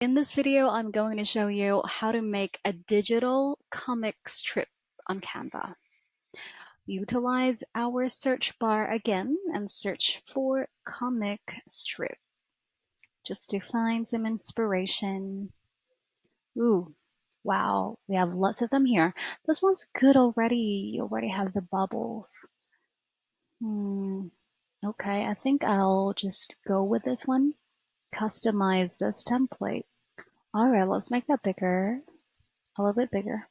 In this video, I'm going to show you how to make a digital comic strip on Canva. Utilize our search bar again and search for comic strip just to find some inspiration. Ooh, wow, we have lots of them here. This one's good already. You already have the bubbles. Okay, I think I'll just go with this one. Customize this template. All right, let's make that bigger, a little bit bigger.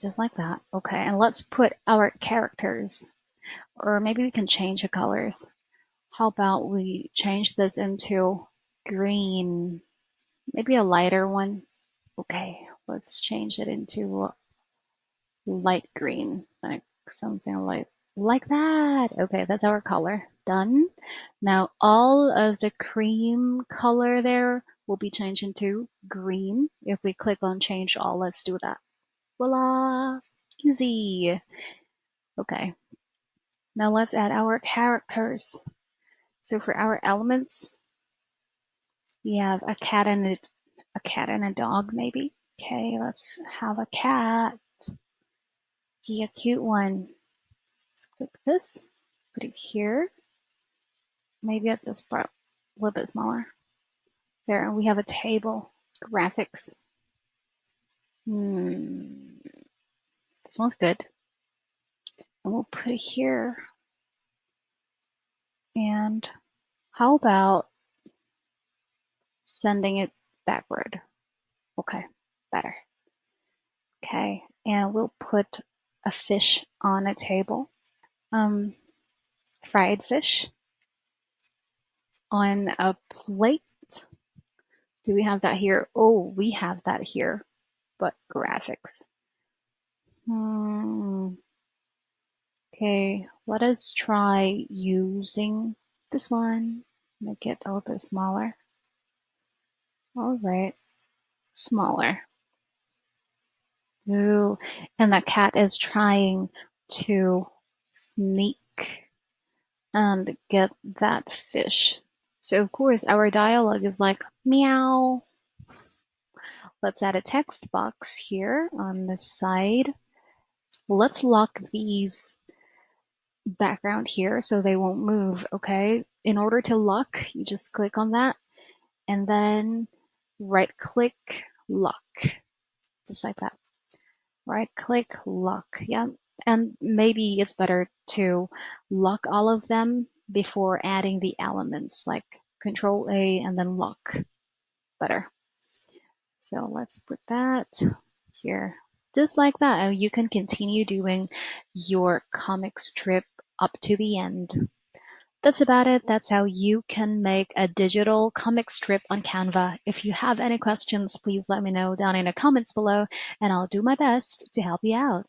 Just like that. Okay, and let's put our characters, or maybe we can change the colors. How about we change this into green? Maybe a lighter one. Okay, let's change it into light green, like something like that. Okay, that's our color. Done. Now all of the cream color there will be changed into green. If we click on change all, let's do that. Voila! Easy. Okay, now let's add our characters. So for our elements, we have a cat and a dog maybe. Okay, let's have a cat. He a cute one. Let's click this, put it here. Maybe at this part, a little bit smaller. There, and we have a table. Graphics. This one's good. And we'll put it here. And how about sending it backward? Okay, better. Okay, and we'll put a fish on a table. Fried fish on a plate. Do we have that here? Oh, we have that here, but graphics. Okay, let us try using this one. Make it a little bit smaller. All right, smaller. Ooh, and the cat is trying to sneak and get that fish. So of course our dialogue is like meow. Let's add a text box here on the side. Let's lock these background here so they won't move, okay? In order to lock, you just click on that and then right click, lock, just like that. Right click, lock, yeah. And maybe it's better to lock all of them before adding the elements, like Control A and then lock. Better. So let's put that here. Just like that, you can continue doing your comic strip up to the end. That's about it. That's how you can make a digital comic strip on Canva. If you have any questions, please let me know down in the comments below, and I'll do my best to help you out.